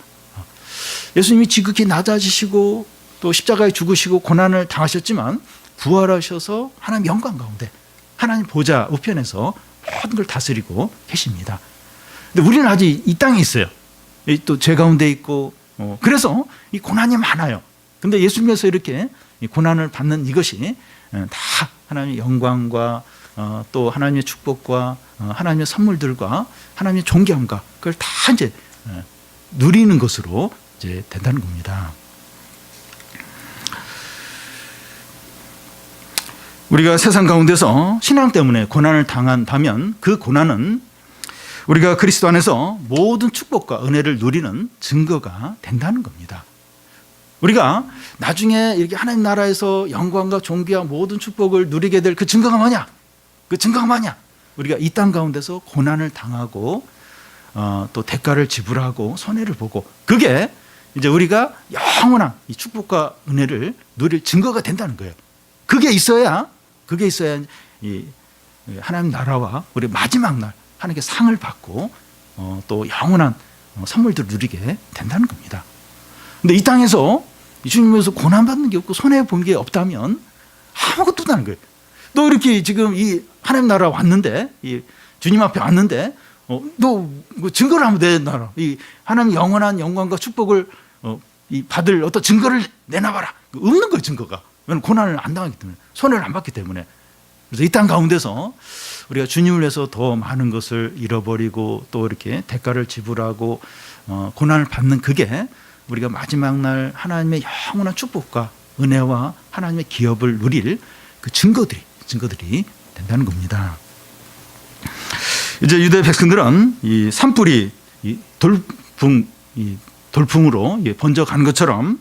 예수님이 지극히 낮아지시고 또 십자가에 죽으시고 고난을 당하셨지만 부활하셔서 하나님 영광 가운데 하나님 보좌 우편에서 모든 걸 다스리고 계십니다. 근데 우리는 아직 이 땅에 있어요. 또 죄 가운데 있고 그래서 이 고난이 많아요. 근데 예수님께서 이렇게 이 고난을 받는 이것이 다 하나님의 영광과 또 하나님의 축복과 하나님의 선물들과 하나님의 존귀함과 그걸 다 이제 누리는 것으로 이제 된다는 겁니다. 우리가 세상 가운데서 신앙 때문에 고난을 당한다면 그 고난은 우리가 그리스도 안에서 모든 축복과 은혜를 누리는 증거가 된다는 겁니다. 우리가 나중에 이렇게 하나님 나라에서 영광과 존귀와 모든 축복을 누리게 될 그 증거가 뭐냐? 그 증거가 뭐냐? 우리가 이 땅 가운데서 고난을 당하고 또 대가를 지불하고 손해를 보고 그게 이제 우리가 영원한 이 축복과 은혜를 누릴 증거가 된다는 거예요. 그게 있어야 이 하나님 나라와 우리 마지막 날 하나님께 상을 받고 또 영원한 선물들을 누리게 된다는 겁니다. 근데 이 땅에서 주님에서 고난받는 게 없고 손해본 게 없다면 아무것도 없다는 거예요. 너 이렇게 지금 이 하나님 나라 왔는데 이 주님 앞에 왔는데 너 증거를 한번 내놔라. 이 하나님 영원한 영광과 축복을 이 받을 어떤 증거를 내놔봐라. 없는 거예요, 증거가. 왜냐하면 고난을 안 당하기 때문에, 손해를 안 받기 때문에. 그래서 이 땅 가운데서 우리가 주님을 위해서 더 많은 것을 잃어버리고 또 이렇게 대가를 지불하고 고난을 받는 그게 우리가 마지막 날 하나님의 영원한 축복과 은혜와 하나님의 기업을 누릴 그 증거들이 된다는 겁니다. 이제 유대 백성들은 이 산불이 이 돌풍으로 번져가는 것처럼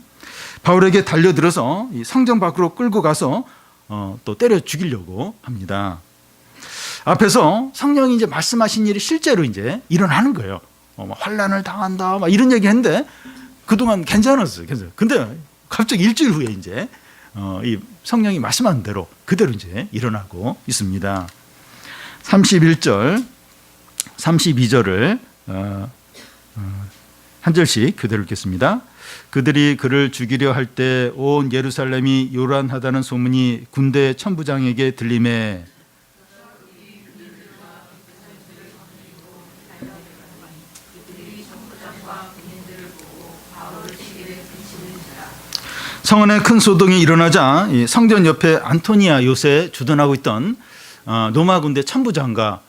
바울에게 달려들어서 이 성전 밖으로 끌고 가서 또 때려 죽이려고 합니다. 앞에서 성령이 이제 말씀하신 일이 실제로 이제 일어나는 거예요. 환난을 당한다, 막 이런 얘기 했는데 그동안 괜찮았어요. 근데 갑자기 일주일 후에 이제 이 성령이 말씀한 대로 그대로 이제 일어나고 있습니다. 31절, 32절을 한 절씩 그대로 읽겠습니다. 그들이 그를 죽이려 할 때 온 예루살렘이 요란하다는 소문이 군대 천부장에게 들리매 성안에 큰 소동이 일어나자 성전 옆에 안토니아 요새 주둔하고 있던 로마 군대 천부장과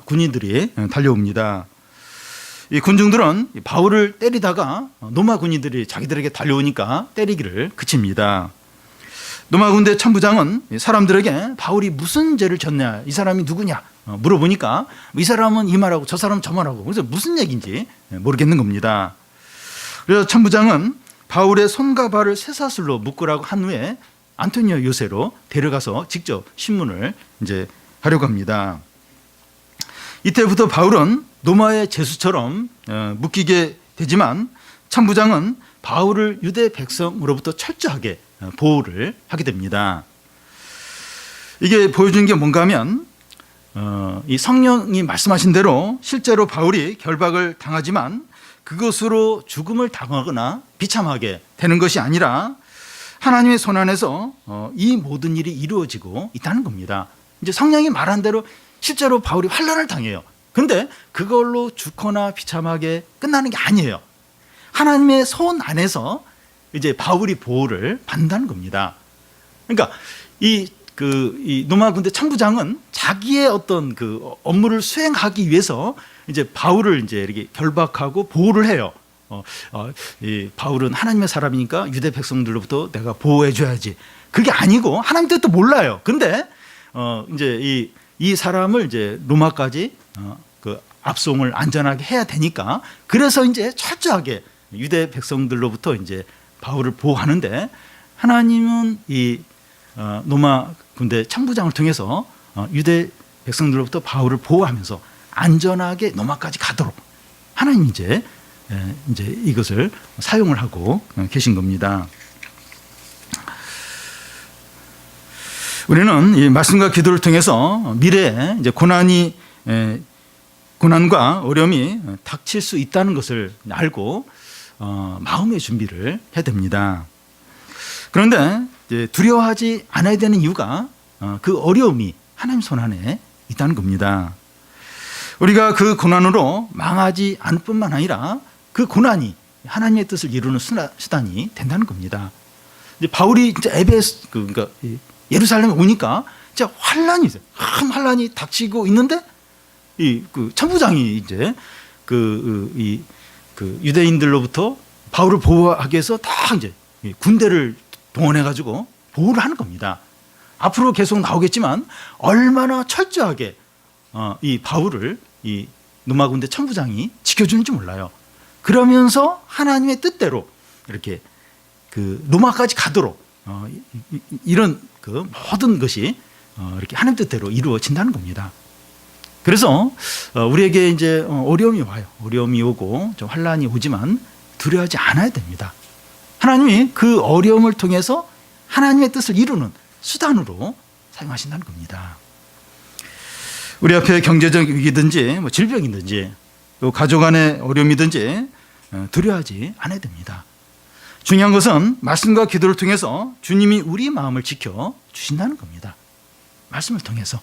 군인들이 달려옵니다. 이 군중들은 바울을 때리다가 로마 군인들이 자기들에게 달려오니까 때리기를 그칩니다. 로마 군대 천부장은 사람들에게 바울이 무슨 죄를 졌냐, 이 사람이 누구냐 물어보니까 이 사람은 이 말하고 저 사람은 저 말하고, 그래서 무슨 얘기인지 모르겠는 겁니다. 그래서 천부장은 바울의 손과 발을 쇠사슬로 묶으라고 한 후에 안토니아 요새로 데려가서 직접 신문을 이제 하려고 합니다. 이때부터 바울은 로마의 죄수처럼 묶이게 되지만 천부장은 바울을 유대 백성으로부터 철저하게 보호를 하게 됩니다. 이게 보여주는 게 뭔가 하면 이 성령이 말씀하신 대로 실제로 바울이 결박을 당하지만 그것으로 죽음을 당하거나 비참하게 되는 것이 아니라 하나님의 손 안에서 이 모든 일이 이루어지고 있다는 겁니다. 이제 성령이 말한 대로 실제로 바울이 환난을 당해요. 근데 그걸로 죽거나 비참하게 끝나는 게 아니에요. 하나님의 손 안에서 이제 바울이 보호를 받는다는 겁니다. 그러니까 이 로마 군대 천부장은 자기의 어떤 그 업무를 수행하기 위해서 이제 바울을 이제 이렇게 결박하고 보호를 해요. 이 바울은 하나님의 사람이니까 유대 백성들로부터 내가 보호해줘야지. 그게 아니고 하나님 뜻도 몰라요. 근데 이제 이 사람을 이제 로마까지 그 압송을 안전하게 해야 되니까 그래서 이제 철저하게 유대 백성들로부터 이제 바울을 보호하는데 하나님은 이 로마 군대 참부장을 통해서 유대 백성들로부터 바울을 보호하면서 안전하게 로마까지 가도록 하나님이 이제 이것을 사용을 하고 계신 겁니다. 우리는 이 말씀과 기도를 통해서 미래에 이제 고난과 어려움이 닥칠 수 있다는 것을 알고 마음의 준비를 해야 됩니다. 그런데 이제 두려워하지 않아야 되는 이유가 그 어려움이 하나님 손 안에 있다는 겁니다. 우리가 그 고난으로 망하지 않을 뿐만 아니라 그 고난이 하나님의 뜻을 이루는 수단이 된다는 겁니다. 이제 바울이 진짜 그러니까 예루살렘에 오니까 진짜 환란이 있어요. 큰 환란이 닥치고 있는데 그 천부장이 이제 그 유대인들로부터 바울을 보호하기 위해서 다 이제 군대를 동원해 가지고 보호를 하는 겁니다. 앞으로 계속 나오겠지만 얼마나 철저하게 이 바울을 이 로마 군대 천부장이 지켜주는지 몰라요. 그러면서 하나님의 뜻대로 이렇게 그 로마까지 가도록 이런 그 모든 것이 이렇게 하나님 뜻대로 이루어진다는 겁니다. 그래서 우리에게 이제 어려움이 와요. 어려움이 오고 좀 환란이 오지만 두려워하지 않아야 됩니다. 하나님이 그 어려움을 통해서 하나님의 뜻을 이루는 수단으로 사용하신다는 겁니다. 우리 앞에 경제적 위기든지 질병이든지 또 가족 간의 어려움이든지 두려워하지 않아야 됩니다. 중요한 것은 말씀과 기도를 통해서 주님이 우리 마음을 지켜 주신다는 겁니다. 말씀을 통해서,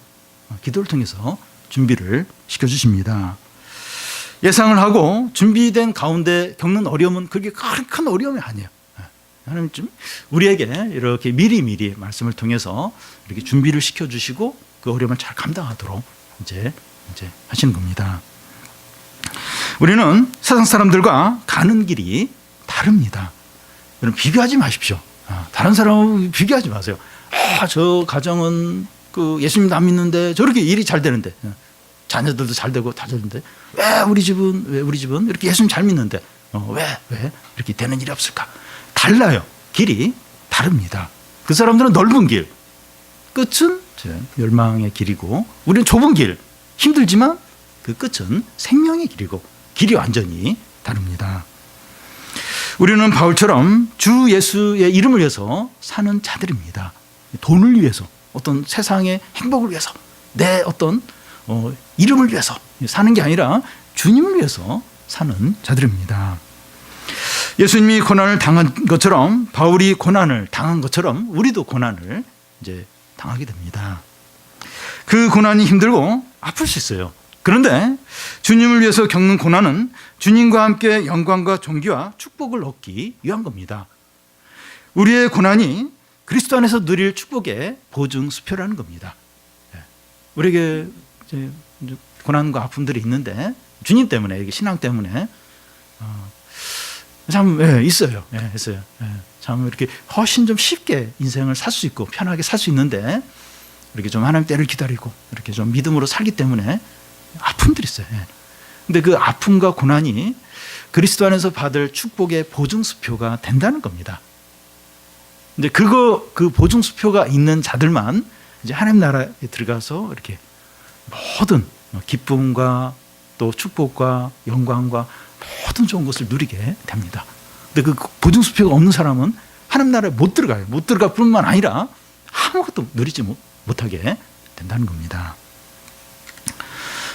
기도를 통해서 준비를 시켜주십니다. 예상을 하고 준비된 가운데 겪는 어려움은 그렇게 큰 어려움이 아니에요. 하나님 좀 우리에게 이렇게 미리미리 말씀을 통해서 이렇게 준비를 시켜주시고 그 어려움을 잘 감당하도록 이제 하시는 겁니다. 우리는 세상 사람들과 가는 길이 다릅니다. 여러분 비교하지 마십시오. 다른 사람하고 비교하지 마세요. 저 가정은 그 예수님도 안 믿는데 저렇게 일이 잘 되는데 자녀들도 잘 되고 다 되는데 왜 우리 집은 이렇게 예수님 잘 믿는데 왜 이렇게 되는 일이 없을까? 달라요. 길이 다릅니다. 그 사람들은 넓은 길, 끝은 멸망의 길이고 우리는 좁은 길, 힘들지만 그 끝은 생명의 길이고 길이 완전히 다릅니다. 우리는 바울처럼 주 예수의 이름을 위해서 사는 자들입니다. 돈을 위해서, 어떤 세상의 행복을 위해서, 내 어떤 이름을 위해서 사는 게 아니라 주님을 위해서 사는 자들입니다. 예수님이 고난을 당한 것처럼, 바울이 고난을 당한 것처럼 우리도 고난을 이제 당하게 됩니다. 그 고난이 힘들고 아플 수 있어요. 그런데 주님을 위해서 겪는 고난은 주님과 함께 영광과 존귀와 축복을 얻기 위한 겁니다. 우리의 고난이 그리스도 안에서 누릴 축복의 보증수표라는 겁니다. 우리에게 이제 고난과 아픔들이 있는데 주님 때문에, 이게 신앙 때문에 참 있어요. 있어요. 참 이렇게 훨씬 좀 쉽게 인생을 살 수 있고 편하게 살 수 있는데 이렇게 좀 하나님 때를 기다리고 이렇게 좀 믿음으로 살기 때문에 아픔들이 있어요. 근데 그 아픔과 고난이 그리스도 안에서 받을 축복의 보증수표가 된다는 겁니다. 근데 그 보증수표가 있는 자들만 이제 하나님 나라에 들어가서 이렇게 모든 기쁨과 또 축복과 영광과 모든 좋은 것을 누리게 됩니다. 근데 그 보증수표가 없는 사람은 하나님 나라에 못 들어가요. 못 들어갈 뿐만 아니라 아무것도 누리지 못하게 된다는 겁니다.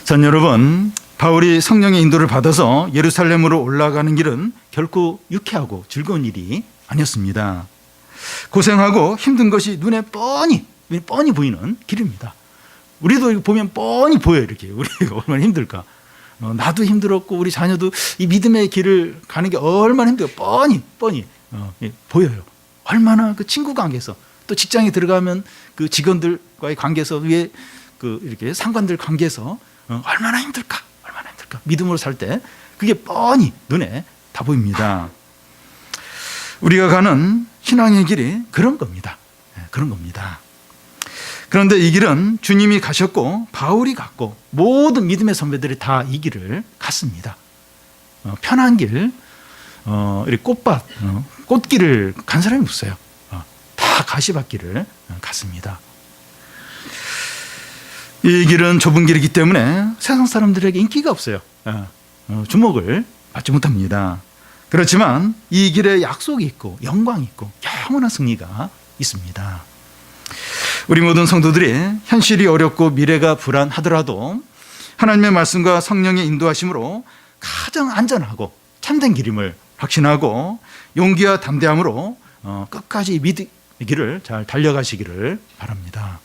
전 여러분, 바울이 성령의 인도를 받아서 예루살렘으로 올라가는 길은 결코 유쾌하고 즐거운 일이 아니었습니다. 고생하고 힘든 것이 눈에 뻔히 보이는 길입니다. 우리도 보면 뻔히 보여요. 이렇게 우리가 얼마나 힘들까. 나도 힘들었고 우리 자녀도 이 믿음의 길을 가는 게 얼마나 힘들어요. 뻔히 보여요. 얼마나 그 친구 관계에서, 또 직장에 들어가면 그 직원들과의 관계에서, 위에 그 이렇게 상관들 관계에서 얼마나 힘들까. 믿음으로 살 때 그게 뻔히 눈에 다 보입니다. 우리가 가는 신앙의 길이 그런 겁니다. 그런 겁니다. 그런데 이 길은 주님이 가셨고 바울이 갔고 모든 믿음의 선배들이 다 이 길을 갔습니다. 편한 길, 이렇게 꽃밭, 꽃길을 간 사람이 없어요. 다 가시밭길을 갔습니다. 이 길은 좁은 길이기 때문에 세상 사람들에게 인기가 없어요. 주목을 받지 못합니다. 그렇지만 이 길에 약속이 있고 영광이 있고 영원한 승리가 있습니다. 우리 모든 성도들이 현실이 어렵고 미래가 불안하더라도 하나님의 말씀과 성령의 인도하심으로 가장 안전하고 참된 길임을 확신하고 용기와 담대함으로 끝까지 믿음의 길을 잘 달려가시기를 바랍니다.